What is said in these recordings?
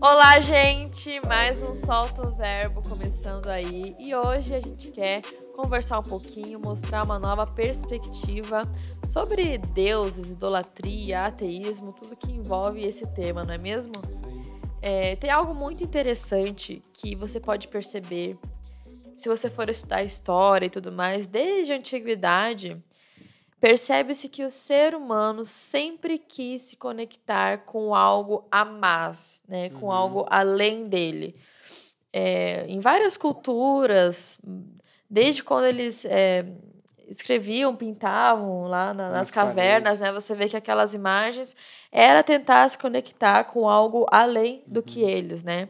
Olá, gente! Mais um Solta o Verbo começando aí. E hoje a gente quer conversar um pouquinho, mostrar uma nova perspectiva sobre deuses, idolatria, ateísmo, tudo que envolve esse tema, não é mesmo? Tem algo muito interessante que você pode perceber se você for estudar história e tudo mais, desde a antiguidade. Percebe-se que o ser humano sempre quis se conectar com algo a mais, né? Com Uhum. algo além dele. Em várias culturas, desde quando eles escreviam, pintavam lá nas Nas cavernas, paredes. né? Você vê que aquelas imagens era tentar se conectar com algo além do que Uhum. eles, né?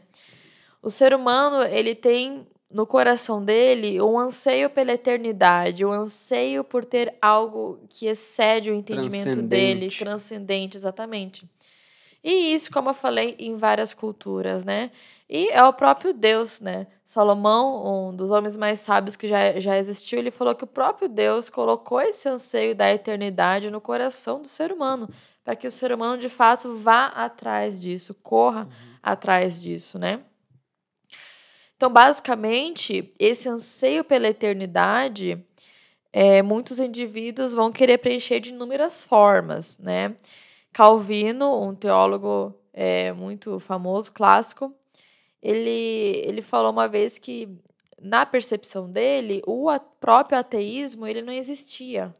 O ser humano, ele tem no coração dele um anseio pela eternidade, um anseio por ter algo que excede o entendimento dele, Transcendente. transcendente, exatamente. E isso, como eu falei, em várias culturas, né? E é o próprio Deus, né? Salomão, um dos homens mais sábios que já existiu, ele falou que o próprio Deus colocou esse anseio da eternidade no coração do ser humano, para que o ser humano, de fato, vá atrás disso, corra Uhum. atrás disso, né? Então, basicamente, esse anseio pela eternidade, muitos indivíduos vão querer preencher de inúmeras formas, né? Calvino, um teólogo muito famoso, clássico, ele falou uma vez que, na percepção dele, próprio ateísmo ele não existia,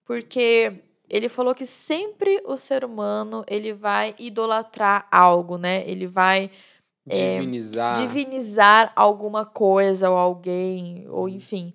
porque ele falou que sempre o ser humano ele vai idolatrar algo, né? Ele vai Divinizar. divinizar alguma coisa ou alguém, ou Uhum. enfim.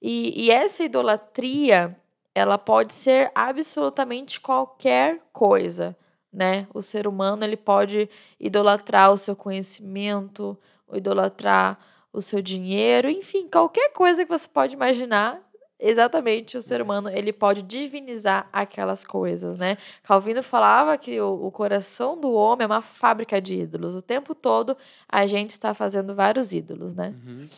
E essa idolatria, ela pode ser absolutamente qualquer coisa, né? O ser humano, ele pode idolatrar o seu conhecimento, ou idolatrar o seu dinheiro, enfim, qualquer coisa que você pode imaginar. Exatamente, o ser É. humano ele pode divinizar aquelas coisas, né? Calvino falava que o coração do homem é uma fábrica de ídolos. O tempo todo a gente está fazendo vários ídolos, né? Uhum.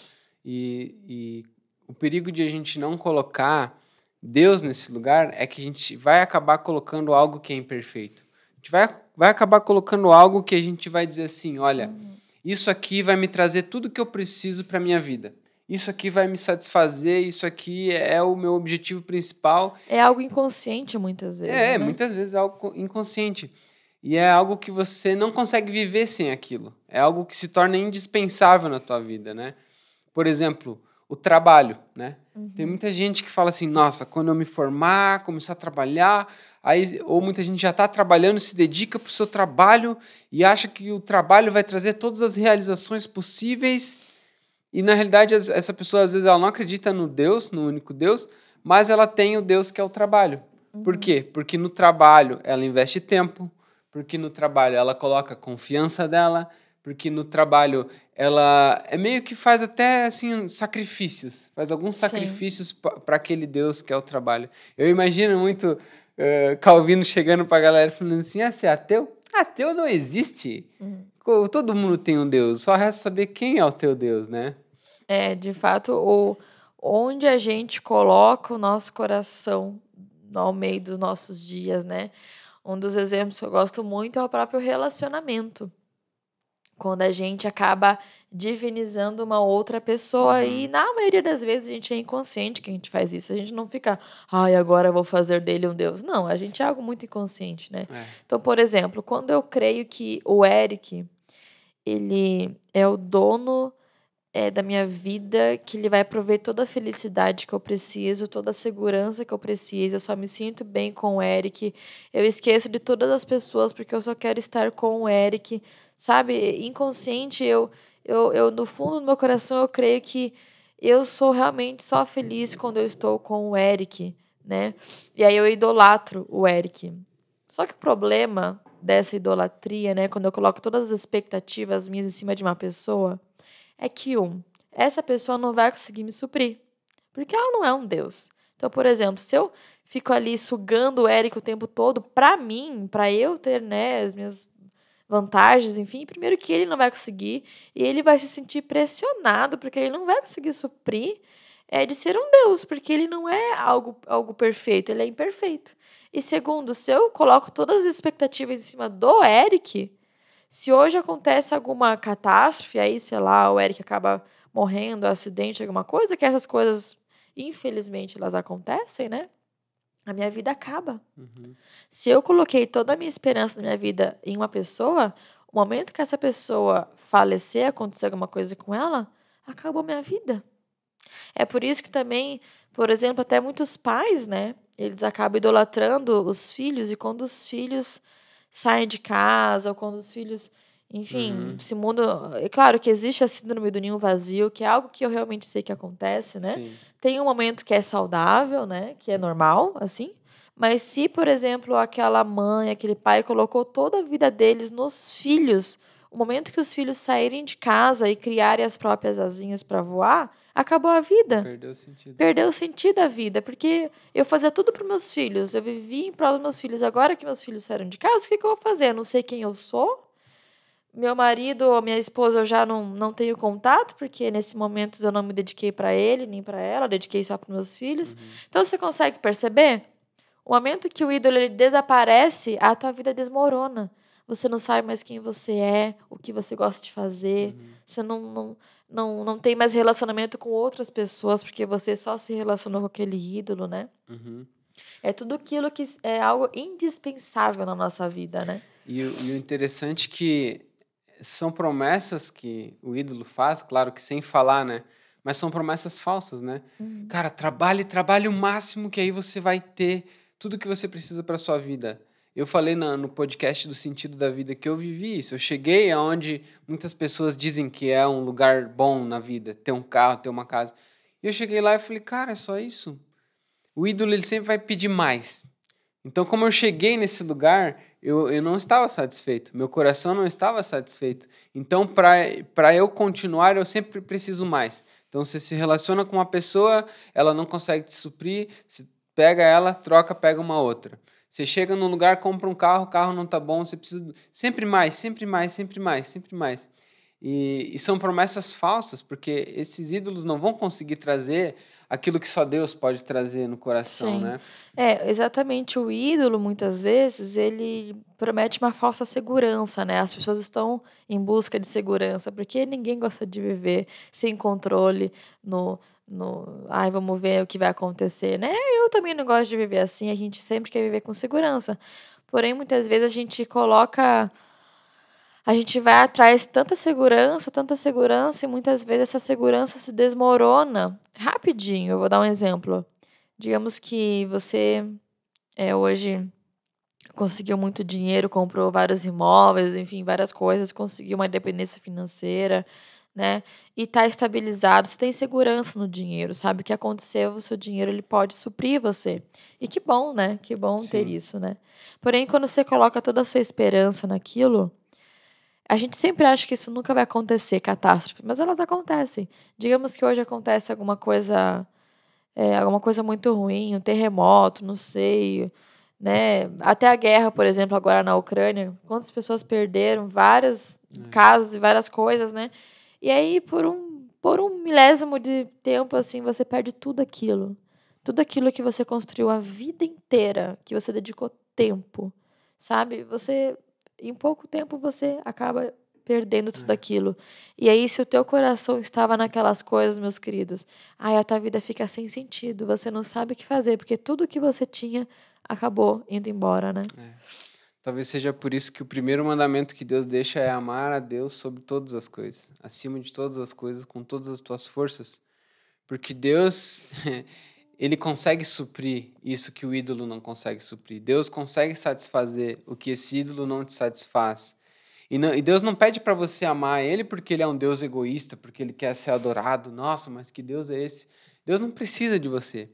E o perigo de a gente não colocar Deus nesse lugar é que a gente vai acabar colocando algo que é imperfeito. A gente vai acabar colocando algo que a gente vai dizer assim, olha, Uhum. isso aqui vai me trazer tudo que eu preciso para minha vida. Isso aqui vai me satisfazer, isso aqui é o meu objetivo principal. É algo inconsciente muitas vezes, né? Muitas vezes é algo inconsciente. E é algo que você não consegue viver sem aquilo. É algo que se torna indispensável na tua vida, né? Por exemplo, o trabalho, né? Tem Uhum. muita gente que fala assim, nossa, quando eu me formar, começar a trabalhar, aí, ou muita gente já está trabalhando, se dedica para o seu trabalho e acha que o trabalho vai trazer todas as realizações possíveis. E na realidade, essa pessoa às vezes ela não acredita no Deus, no único Deus, mas ela tem o Deus que é o trabalho. Por Uhum. quê? Porque no trabalho ela investe tempo, porque no trabalho ela coloca a confiança dela, porque no trabalho ela é meio que faz até assim sacrifícios, faz alguns Sim. sacrifícios para aquele Deus que é o trabalho. Eu imagino muito Calvino chegando para a galera falando assim: ah, você é ateu? Ateu não existe. Uhum. Todo mundo tem um Deus, só resta saber quem é o teu Deus, né? De fato, onde a gente coloca o nosso coração ao meio dos nossos dias, né? Um dos exemplos que eu gosto muito é o próprio relacionamento. Quando a gente acaba divinizando uma outra pessoa e Uhum. na maioria das vezes a gente é inconsciente que a gente faz isso. A gente não fica, ai, agora eu vou fazer dele um Deus. Não, a gente é algo muito inconsciente, né? É. Então, por exemplo, quando eu creio que o Eric, ele é o dono da minha vida, que ele vai prover toda a felicidade que eu preciso, toda a segurança que eu preciso. Eu só me sinto bem com o Eric. Eu esqueço de todas as pessoas porque eu só quero estar com o Eric. Sabe, inconsciente, eu no fundo do meu coração, eu creio que eu sou realmente só feliz quando eu estou com o Eric, né? E aí eu idolatro o Eric. Só que o problema dessa idolatria, né, quando eu coloco todas as expectativas minhas em cima de uma pessoa, é que, essa pessoa não vai conseguir me suprir, porque ela não é um Deus. Então, por exemplo, se eu fico ali sugando o Eric o tempo todo, para mim, para eu ter, né, as minhas vantagens, enfim, primeiro que ele não vai conseguir, e ele vai se sentir pressionado, porque ele não vai conseguir suprir de ser um Deus, porque ele não é algo perfeito, ele é imperfeito. E segundo, se eu coloco todas as expectativas em cima do Eric, Se hoje acontece alguma catástrofe, aí, sei lá, o Eric acaba morrendo, acidente, alguma coisa, que essas coisas, infelizmente, elas acontecem, né? A minha vida acaba. Uhum. Se eu coloquei toda a minha esperança na minha vida em uma pessoa, o momento que essa pessoa falecer, acontecer alguma coisa com ela, acabou minha vida. É por isso que também, por exemplo, até muitos pais, né? Eles acabam idolatrando os filhos e quando os filhos saem de casa ou quando os filhos, enfim, Uhum. se mudam. É claro que existe a síndrome do ninho vazio, que é algo que eu realmente sei que acontece, né? Sim. Tem um momento que é saudável, né? Que é normal, assim. Mas se, por exemplo, aquela mãe, aquele pai colocou toda a vida deles nos filhos, o momento que os filhos saírem de casa e criarem as próprias asinhas para voar, acabou a vida. Perdeu o sentido. Perdeu o sentido da vida, porque eu fazia tudo para meus filhos, eu vivia em prol dos meus filhos. Agora que meus filhos saíram de casa, o que que eu vou fazer? Eu não sei quem eu sou. Meu marido ou minha esposa eu já não tenho contato, porque nesse momento eu não me dediquei para ele nem para ela, eu dediquei só para meus filhos. Uhum. Então você consegue perceber? O momento que o ídolo ele desaparece, a tua vida desmorona. Você não sabe mais quem você é, o que você gosta de fazer. Uhum. Você não tem mais relacionamento com outras pessoas, porque você só se relacionou com aquele ídolo, né? Uhum. É tudo aquilo que é algo indispensável na nossa vida, né? E o interessante é que são promessas que o ídolo faz, claro que sem falar, né? Mas são promessas falsas, né? Uhum. Cara, trabalhe, trabalhe o máximo que aí você vai ter tudo que você precisa para sua vida. Eu falei no podcast do sentido da vida que eu vivi isso. Eu cheguei aonde muitas pessoas dizem que é um lugar bom na vida, ter um carro, ter uma casa. E eu cheguei lá e falei, cara, é só isso. O ídolo ele sempre vai pedir mais. Então, como eu cheguei nesse lugar, eu não estava satisfeito, meu coração não estava satisfeito. Então, para eu continuar, eu sempre preciso mais. Então, você se relaciona com uma pessoa, ela não consegue te suprir, você pega ela, troca, pega uma outra. Você chega num lugar, compra um carro, o carro não está bom, você precisa sempre mais, sempre mais, sempre mais, sempre mais. E são promessas falsas, porque esses ídolos não vão conseguir trazer aquilo que só Deus pode trazer no coração, Sim. né? É, exatamente. O ídolo, muitas vezes, ele promete uma falsa segurança, né? As pessoas estão em busca de segurança, porque ninguém gosta de viver sem controle ai, vamos ver o que vai acontecer, né? Eu também não gosto de viver assim, a gente sempre quer viver com segurança. Porém, muitas vezes a gente vai atrás de tanta segurança, e muitas vezes essa segurança se desmorona rapidinho. Eu vou dar um exemplo. Digamos que você hoje conseguiu muito dinheiro, comprou vários imóveis, enfim, várias coisas, conseguiu uma independência financeira, né? E está estabilizado, você tem segurança no dinheiro, sabe o que aconteceu, o seu dinheiro ele pode suprir você. E que bom, né? Que bom ter Sim. isso, né? Porém, quando você coloca toda a sua esperança naquilo, a gente sempre acha que isso nunca vai acontecer, catástrofe, mas elas acontecem. Digamos que hoje acontece alguma coisa muito ruim, um terremoto, não sei, né? Até a guerra, por exemplo, agora na Ucrânia, quantas pessoas perderam várias É. casas e várias coisas, né? E aí, por um milésimo de tempo, assim, você perde tudo aquilo. Tudo aquilo que você construiu a vida inteira, que você dedicou tempo, sabe? Em pouco tempo, você acaba perdendo tudo É. aquilo. E aí, se o teu coração estava naquelas coisas, meus queridos, aí a tua vida fica sem sentido. Você não sabe o que fazer, porque tudo que você tinha acabou indo embora, né? É. Talvez seja por isso que o primeiro mandamento que Deus deixa é amar a Deus sobre todas as coisas, acima de todas as coisas, com todas as tuas forças, porque Deus, ele consegue suprir isso que o ídolo não consegue suprir. Deus consegue satisfazer o que esse ídolo não te satisfaz. E Deus não pede para você amar ele porque ele é um Deus egoísta, porque ele quer ser adorado. Nossa, mas que Deus é esse? Deus não precisa de você.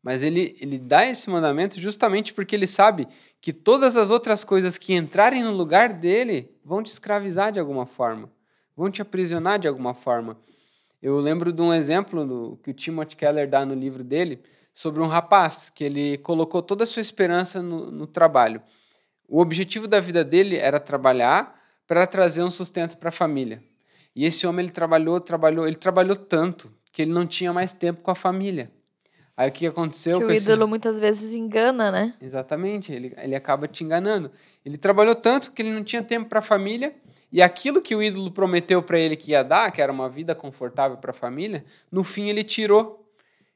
Mas ele dá esse mandamento justamente porque ele sabe que todas as outras coisas que entrarem no lugar dele vão te escravizar de alguma forma, vão te aprisionar de alguma forma. Eu lembro de um exemplo que o Timothy Keller dá no livro dele sobre um rapaz que ele colocou toda a sua esperança no trabalho. O objetivo da vida dele era trabalhar para trazer um sustento para a família. E esse homem ele trabalhou tanto que ele não tinha mais tempo com a família. Aí o que aconteceu Que com o esse. ídolo muitas vezes engana, né? Exatamente, ele acaba te enganando. Ele trabalhou tanto que ele não tinha tempo para a família E aquilo que o ídolo prometeu para ele que ia dar, que era uma vida confortável para a família, no fim ele tirou.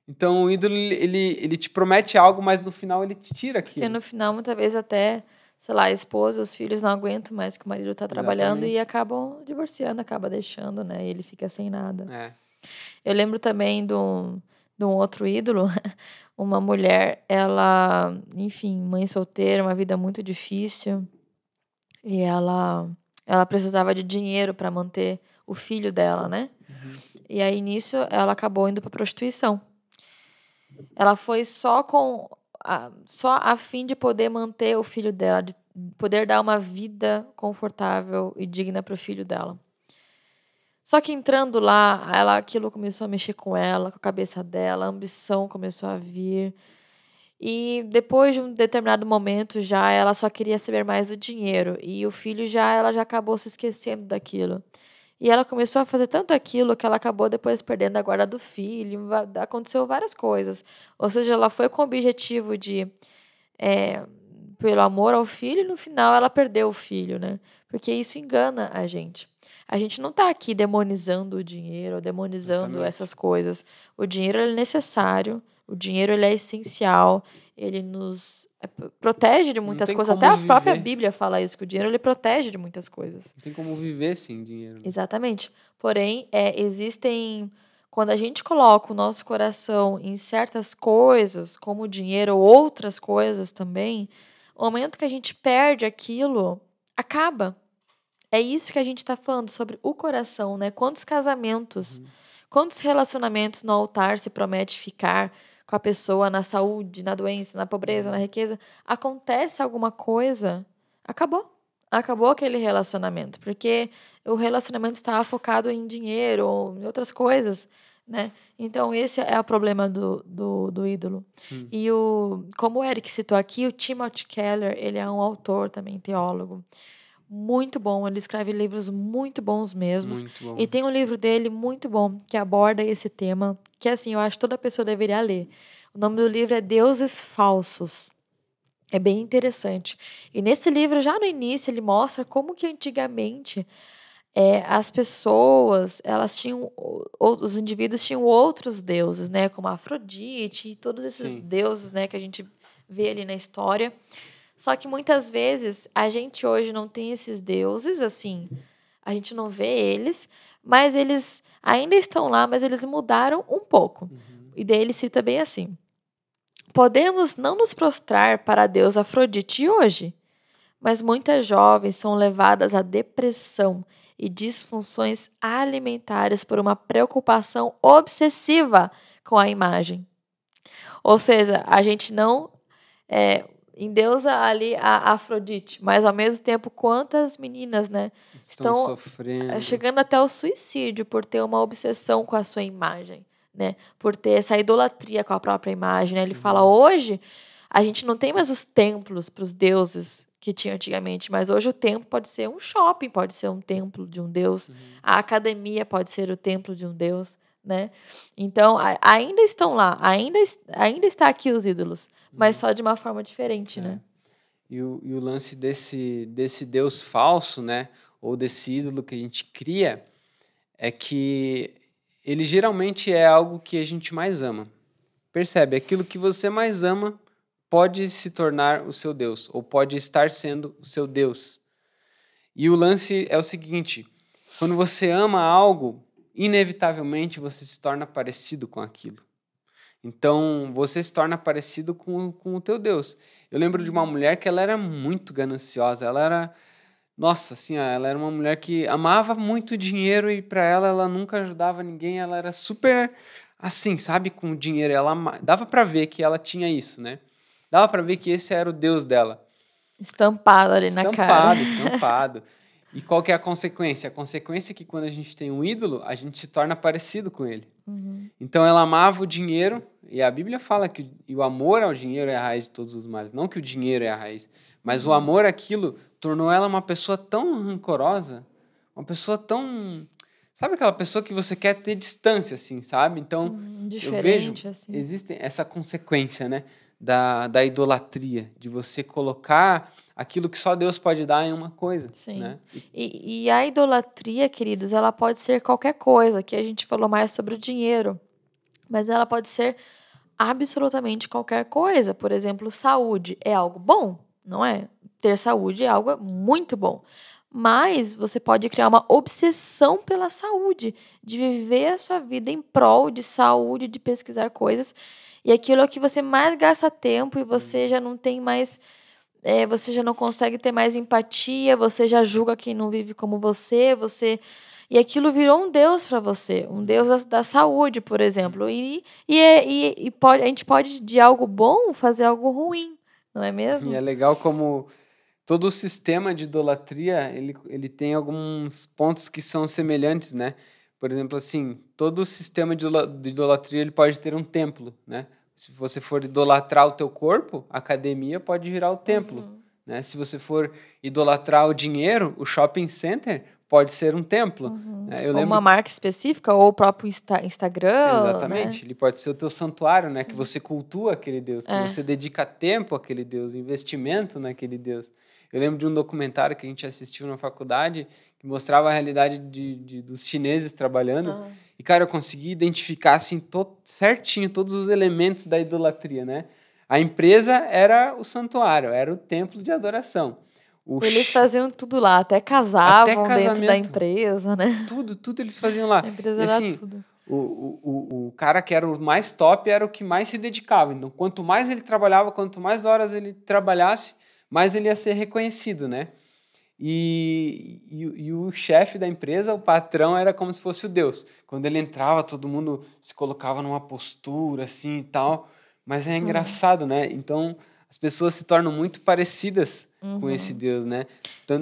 Então o ídolo ele te promete algo, mas no final ele te tira Porque aquilo. no final, muitas vezes até, sei lá, a esposa, os filhos não aguentam mais que o marido tá trabalhando e Exatamente. acabam divorciando, acaba deixando, né? E ele fica sem nada. É. Eu lembro também de um outro ídolo, uma mulher, ela, enfim, mãe solteira, uma vida muito difícil, e ela precisava de dinheiro para manter o filho dela, né? Uhum. E aí nisso ela acabou indo para prostituição. Ela foi só a fim de poder manter o filho dela, de poder dar uma vida confortável e digna para o filho dela. Só que entrando lá, aquilo começou a mexer com ela, com a cabeça dela, a ambição começou a vir. E depois de um determinado momento já ela só queria saber mais do dinheiro e o filho ela já acabou se esquecendo daquilo. E ela começou a fazer tanto aquilo que ela acabou depois perdendo a guarda do filho, aconteceu várias coisas. Ou seja, ela foi com o objetivo de, eh, pelo amor ao filho, e no final ela perdeu o filho, né? Porque isso engana a gente. A gente não está aqui demonizando o dinheiro, ou demonizando Exatamente. essas coisas. O dinheiro ele é necessário, o dinheiro ele é essencial, ele nos protege de Não muitas tem coisas. Até como a própria viver. Bíblia fala isso, que o dinheiro ele protege de muitas coisas. Não tem como viver sem dinheiro, né? Exatamente. Porém, existem. Quando a gente coloca o nosso coração em certas coisas, como o dinheiro ou outras coisas também, o momento que a gente perde aquilo, acaba. É isso que a gente está falando sobre o coração, né? Quantos casamentos, Uhum. quantos relacionamentos no altar se promete ficar com a pessoa na saúde, na doença, na pobreza, na Uhum. riqueza? Acontece alguma coisa, acabou. Acabou aquele relacionamento, porque o relacionamento estava focado em dinheiro ou em outras coisas, né? Então, esse é o problema do ídolo. Hum. E como o Eric citou aqui, o Timothy Keller, ele é um autor também, teólogo. Muito bom, ele escreve livros muito bons mesmos. Muito E bom. tem um livro dele muito bom que aborda esse tema, que assim, eu acho que toda pessoa deveria ler. O nome do livro é Deuses Falsos. É bem interessante. E nesse livro, já no início, ele mostra como que antigamente as pessoas, elas tinham, os indivíduos tinham outros deuses, né? Como Afrodite e todos esses Sim. deuses, né? Que a gente vê ali na história. Só que muitas vezes a gente hoje não tem esses deuses, assim, a gente não vê eles, mas eles ainda estão lá, mas eles mudaram um pouco. Uhum. E daí ele cita bem assim: podemos não nos prostrar para a deusa Afrodite hoje, mas muitas jovens são levadas à depressão e disfunções alimentares por uma preocupação obsessiva com a imagem. Ou seja, a gente não endeusa ali a Afrodite, mas ao mesmo tempo quantas meninas, né, Estão estão sofrendo. chegando até o suicídio por ter uma obsessão com a sua imagem, né, por ter essa idolatria com a própria imagem, né? Ele fala Uhum. hoje a gente não tem mais os templos para os deuses que tinha antigamente, mas hoje o templo pode ser um shopping, pode ser um templo de um deus, Uhum. a academia pode ser o templo de um deus, né? Então ainda estão lá, ainda está aqui os ídolos, mas Uhum. só de uma forma diferente, É. né? E o lance desse Deus falso, né? Ou desse ídolo que a gente cria, é que ele geralmente é algo que a gente mais ama. Percebe? Aquilo que você mais ama pode se tornar o seu Deus, ou pode estar sendo o seu Deus. E o lance é o seguinte: quando você ama algo, inevitavelmente você se torna parecido com aquilo. Então, você se torna parecido com o teu Deus. Eu lembro de uma Uhum. mulher que ela era muito gananciosa. Ela era, nossa, assim, ó, ela era uma mulher que amava muito dinheiro e para ela, ela nunca ajudava ninguém. Ela era super assim, sabe, com o dinheiro. Dava para ver que ela tinha isso, né? Dava para ver que esse era o Deus dela. Estampado ali na cara. Estampado, estampado. E qual que é a consequência? A consequência é que quando a gente tem um ídolo, a gente se torna parecido com ele. Uhum. Então ela amava o dinheiro, e a Bíblia fala que o amor ao dinheiro é a raiz de todos os males. Não que o dinheiro é a raiz, mas o Uhum. amor àquilo tornou ela uma pessoa tão rancorosa, uma pessoa tão. Sabe aquela pessoa que você quer ter distância, assim, sabe? Então eu vejo, Diferente, assim. existe essa consequência, né? da idolatria, de você colocar aquilo que só Deus pode dar em uma coisa, Sim. né? E a idolatria, queridos, ela pode ser qualquer coisa. Aqui a gente falou mais sobre o dinheiro, mas ela pode ser absolutamente qualquer coisa. Por exemplo, saúde é algo bom, não é? Ter saúde é algo muito bom. Mas você pode criar uma obsessão pela saúde, de viver a sua vida em prol de saúde, de pesquisar coisas. E aquilo é o que você mais gasta tempo e você já não tem mais. Você já não consegue ter mais empatia, você já julga quem não vive como você. E aquilo virou um Deus para você, um Deus da saúde, por exemplo. A gente pode, de algo bom, fazer algo ruim, não é E mesmo? é legal como todo o sistema de idolatria, ele tem alguns pontos que são semelhantes, né? Por exemplo, assim, todo o sistema de idolatria, ele pode ter um templo, né? Se você for idolatrar o teu corpo, a academia pode virar o templo, Uhum, né? Se você for idolatrar o dinheiro, o shopping center pode ser um templo, uhum. né? Eu Ou uma lembro. marca específica, ou o próprio Instagram, né? Exatamente, ele pode ser o teu santuário, né? Que você cultua aquele Deus, que É. você dedica tempo àquele Deus, investimento naquele Deus. Eu lembro de um documentário que a gente assistiu na faculdade que mostrava a realidade dos chineses trabalhando. Ah, E, cara, eu consegui identificar assim, certinho todos os elementos da idolatria, né? A empresa era o santuário, era o templo de adoração. O eles ch- faziam tudo lá, até Até casavam dentro da casamento. empresa, né? Tudo eles faziam lá. A empresa E era assim, tudo. o cara que era o mais top era o que mais se dedicava. Então, quanto mais ele trabalhava, quanto mais horas ele trabalhasse, mais ele ia ser reconhecido, né? E o chefe da empresa, o patrão, era como se fosse o Deus. Quando ele entrava, todo mundo se colocava numa postura assim e tal. Mas é Hum. engraçado, né? Então, as pessoas se tornam muito parecidas com esse Uhum. Deus, né? Então,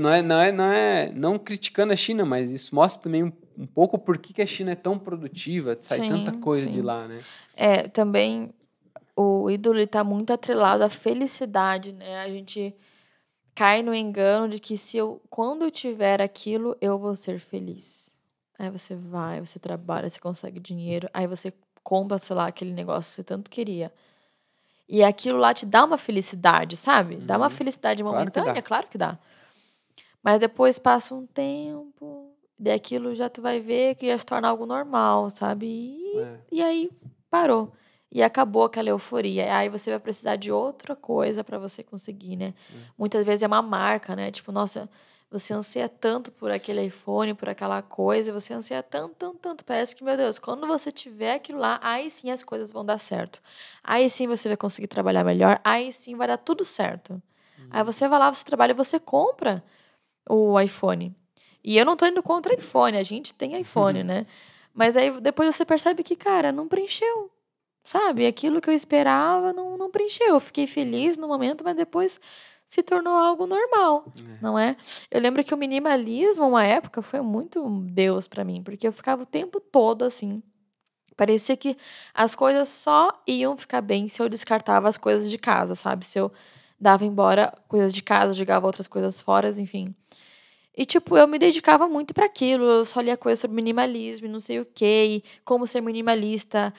não criticando a China, mas isso mostra também um pouco por que a China é tão produtiva, sai tanta Sim, coisa de sim. lá, né? Também o ídolo está muito atrelado à felicidade, né? A gente cai no engano de que quando eu tiver aquilo, eu vou ser feliz. Aí você vai, você trabalha, você consegue dinheiro, aí você compra, sei lá, aquele negócio que você tanto queria. E aquilo lá te dá uma felicidade, sabe? Dá uma Uhum. felicidade Claro que momentânea, dá. claro que dá. Mas depois passa um tempo, daí aquilo já tu vai ver que já se torna algo normal, sabe? É. E aí parou. E acabou aquela euforia. Aí você vai precisar de outra coisa para você conseguir, né? Muitas vezes é uma marca, né? Tipo, nossa, você anseia tanto por aquele iPhone, por aquela coisa, você anseia tanto, tanto, tanto. Parece que, meu Deus, quando você tiver aquilo lá, aí sim as coisas vão dar certo. Aí sim você vai conseguir trabalhar melhor, aí sim vai dar tudo certo. Aí Uhum. você vai lá, você trabalha e você compra o iPhone. E eu não tô indo contra iPhone, a gente tem iPhone, né. Mas aí depois você percebe que, cara, não preencheu, sabe. Aquilo que eu esperava não preencheu. Eu fiquei feliz no momento, mas depois se tornou algo normal, É. não é. Eu lembro que o minimalismo, uma época, foi muito um Deus pra mim, porque eu ficava o tempo todo assim, parecia que as coisas só iam ficar bem se eu descartava as coisas de casa, sabe. Se eu dava embora coisas de casa, jogava outras coisas fora, enfim. E, tipo, eu me dedicava muito para aquilo, eu só lia coisas sobre minimalismo e não sei o quê, e como ser minimalista,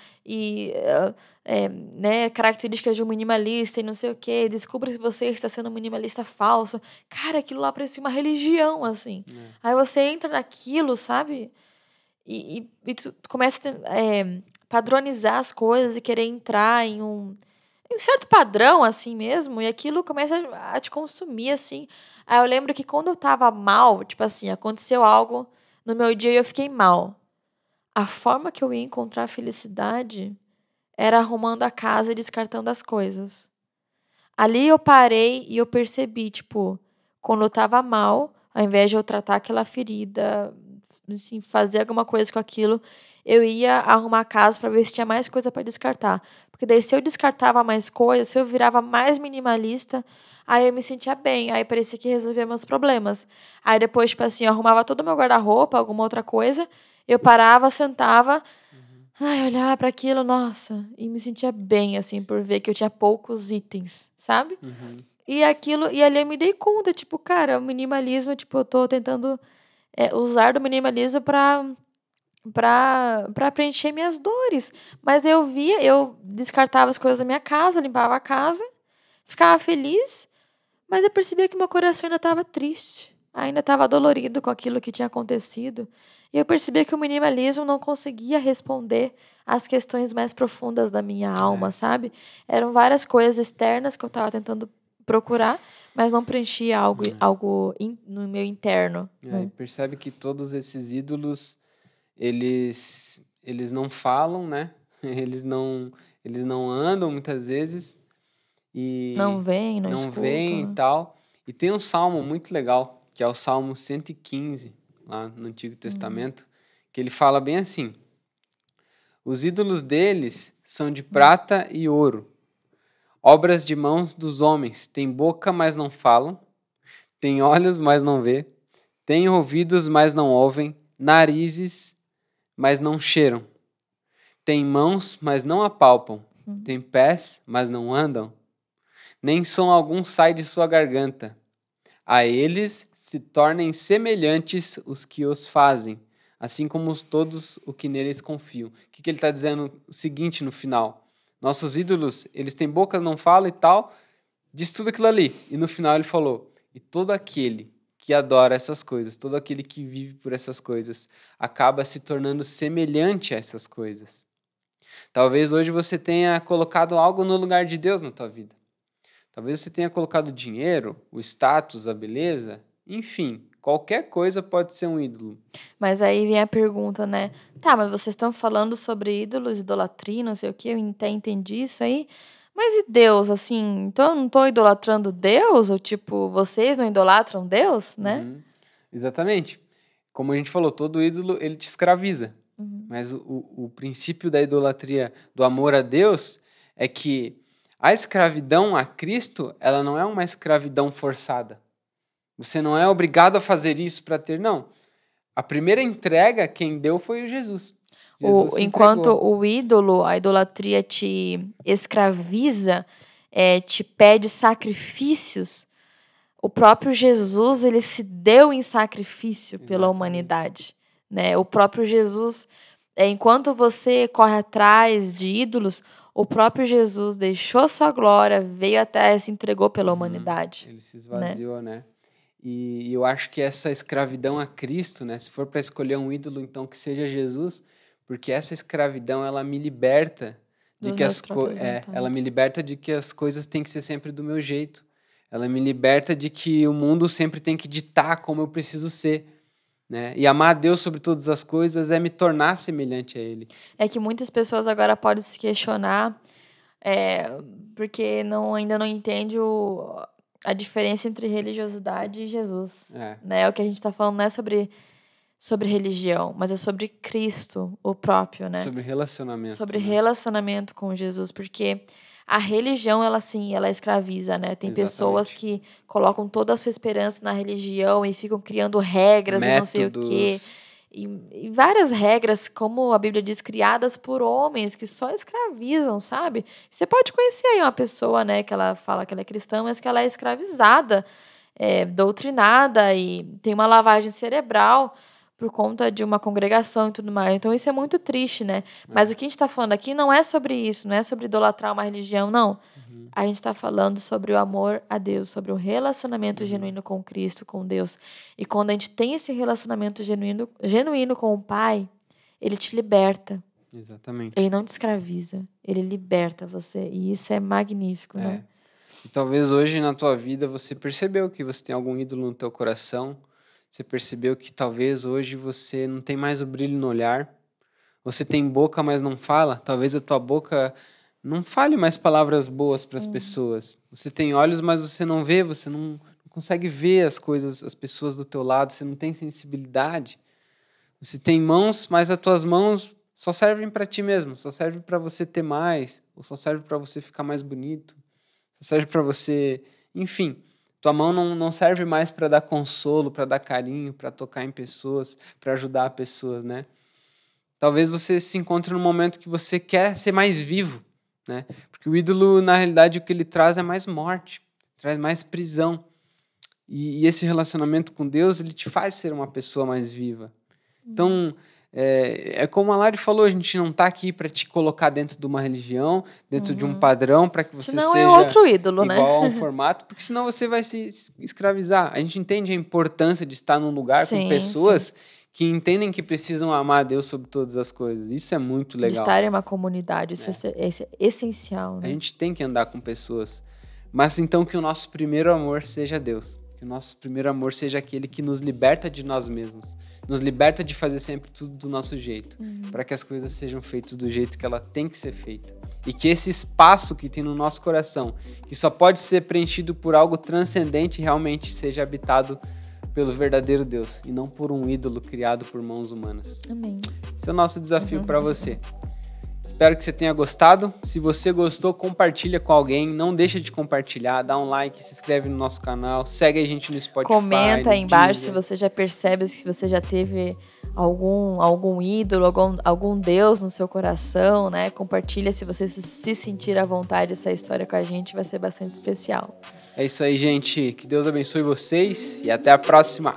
né, características de um minimalista e não sei o quê, descubra se você está sendo um minimalista falso. Cara, aquilo lá parecia uma religião, assim. É. Aí você entra naquilo, sabe, e tu começa a padronizar as coisas e querer entrar em um certo padrão, assim mesmo, e aquilo começa a te consumir, assim. Aí eu lembro que quando eu estava mal, tipo assim, aconteceu algo no meu dia e eu fiquei mal. A forma que eu ia encontrar felicidade era arrumando a casa e descartando as coisas. Ali eu parei e eu percebi, tipo, quando eu estava mal, ao invés de eu tratar aquela ferida, assim, fazer alguma coisa com aquilo, eu ia arrumar a casa para ver se tinha mais coisa para descartar. Porque daí se eu descartava mais coisas, se eu virava mais minimalista, aí eu me sentia bem, aí parecia que resolvia meus problemas. Aí depois, tipo assim, eu arrumava todo o meu guarda-roupa, alguma outra coisa, eu parava, sentava, Uhum. ai, olhava para aquilo, nossa, e me sentia bem, assim, por ver que eu tinha poucos itens, sabe. Uhum. E ali eu me dei conta, tipo, cara, o minimalismo, tipo, eu tô tentando, usar do minimalismo para para preencher minhas dores. Mas eu descartava as coisas da minha casa, limpava a casa, ficava feliz, mas eu percebia que meu coração ainda estava triste, ainda estava dolorido com aquilo que tinha acontecido. E eu percebia que o minimalismo não conseguia responder às questões mais profundas da minha alma, É, sabe? Eram várias coisas externas que eu estava tentando procurar, mas não preenchia no meu interno, e né? percebe que todos esses ídolos, eles não falam, né? Eles não andam muitas vezes Não e vem, não não veem e escutam, né? tal. E tem um salmo muito legal, que é o Salmo 115, lá no Antigo Uhum, Testamento, que ele fala bem assim: os ídolos deles são de uhum, prata e ouro, obras de mãos dos homens, têm boca, mas não falam, têm olhos, mas não vê, têm ouvidos, mas não ouvem, narizes, mas não cheiram, têm mãos, mas não apalpam, uhum. têm pés, mas não andam, nem som algum sai de sua garganta. A eles se tornem semelhantes os que os fazem, assim como todos o que neles confiam. O que ele está dizendo? O seguinte no final: nossos ídolos, eles têm bocas, não falam e tal, diz tudo aquilo ali. E no final ele falou: e todo aquele que adora essas coisas, todo aquele que vive por essas coisas, acaba se tornando semelhante a essas coisas. Talvez hoje você tenha colocado algo no lugar de Deus na tua vida. Talvez você tenha colocado dinheiro, o status, a beleza, enfim, qualquer coisa pode ser um ídolo. Mas aí vem a pergunta, né? Tá, mas vocês estão falando sobre ídolos, idolatria, não sei o quê, eu até entendi isso aí. Mas e Deus, assim? Então eu não tô idolatrando Deus? Ou tipo, vocês não idolatram Deus, né? Uhum. Exatamente. Como a gente falou, todo ídolo ele te escraviza. Uhum. Mas o princípio da idolatria, do amor a Deus, é que a escravidão a Cristo, ela não é uma escravidão forçada. Você não é obrigado a fazer isso para ter, não. A primeira entrega, quem deu foi o Jesus. Jesus se Enquanto entregou. o ídolo, a idolatria te escraviza, te pede sacrifícios, o próprio Jesus, ele se deu em sacrifício pela Exatamente. humanidade, né? O próprio Jesus, enquanto você corre atrás de ídolos, o próprio Jesus deixou sua glória, veio até e se entregou pela Uhum. humanidade, Ele se né? esvaziou, né? E eu acho que essa escravidão a Cristo, né? Se for para escolher um ídolo, então que seja Jesus, porque essa escravidão ela me liberta de Dos que meus próprias ela me vontades. liberta de que as coisas têm que ser sempre do meu jeito. Ela me liberta de que o mundo sempre tem que ditar como eu preciso ser, né? E amar a Deus sobre todas as coisas é me tornar semelhante a Ele. É que muitas pessoas agora podem se questionar, é, porque ainda não entende a diferença entre religiosidade e Jesus, É, né? O que a gente está falando não é sobre religião, mas é sobre Cristo, o próprio, né? sobre relacionamento, Sobre né? relacionamento com Jesus, porque a religião, ela sim, ela escraviza, né? Tem pessoas Exatamente. que colocam toda a sua esperança na religião e ficam criando regras e não sei o quê. Métodos. E várias regras, como a Bíblia diz, criadas por homens que só escravizam, sabe? Você pode conhecer aí uma pessoa, né, que ela fala que ela é cristã, mas que ela é escravizada, doutrinada e tem uma lavagem cerebral por conta de uma congregação e tudo mais. Então isso é muito triste, né? Mas o É. que a gente está falando aqui não é sobre isso, não é sobre idolatrar uma religião, não. Uhum, A gente está falando sobre o amor a Deus, sobre o relacionamento uhum, genuíno com Cristo, com Deus. E quando a gente tem esse relacionamento genuíno com o Pai, ele te liberta. exatamente. Ele não te escraviza. Ele liberta você. E isso é magnífico, né? É. E talvez hoje na tua vida você percebeu que você tem algum ídolo no teu coração. Você percebeu que talvez hoje você não tem mais o brilho no olhar. Você tem boca, mas não fala. Talvez a tua boca não fale mais palavras boas para as Uhum. pessoas. Você tem olhos, mas você não vê, você não consegue ver as coisas, as pessoas do teu lado, você não tem sensibilidade. Você tem mãos, mas as tuas mãos só servem para ti mesmo, só servem para você ter mais, ou só serve para você ficar mais bonito, só serve para você, enfim, tua mão não serve mais para dar consolo, para dar carinho, para tocar em pessoas, para ajudar pessoas, né? Talvez você se encontre num momento que você quer ser mais vivo, né? Porque o ídolo, na realidade, o que ele traz é mais morte, traz mais prisão. E esse relacionamento com Deus, ele te faz ser uma pessoa mais viva. Uhum. Então, É como a Lari falou, a gente não está aqui para te colocar dentro de uma religião, dentro de um Uhum. padrão, para que você Senão é seja outro ídolo, né? igual a um formato, porque senão você vai se escravizar. A gente entende a importância de estar num lugar com Sim, pessoas que entendem que precisam amar a Deus sobre todas as coisas. Isso é muito de legal. estar em uma comunidade, isso é essencial, A né? gente tem que andar com pessoas. Mas então que o nosso primeiro amor seja Deus. Que o nosso primeiro amor seja aquele que nos liberta de nós mesmos. Nos liberta de fazer sempre tudo do nosso jeito. Para que as coisas sejam feitas do jeito que ela tem que ser feita. E que esse espaço que tem no nosso coração, que só pode ser preenchido por algo transcendente, realmente seja habitado pelo verdadeiro Deus. E não por um ídolo criado por mãos humanas. Amém. Esse é o nosso desafio para você. Espero que você tenha gostado. Se você gostou, compartilha com alguém. Não deixa de compartilhar, dá um like, se inscreve no nosso canal, segue a gente no Spotify. Comenta aí embaixo se Deezer. você já percebe, se você já teve algum ídolo, algum Deus no seu coração, né? Compartilha se você se sentir à vontade essa história com a gente, vai ser bastante especial. É isso aí, gente. Que Deus abençoe vocês e até a próxima.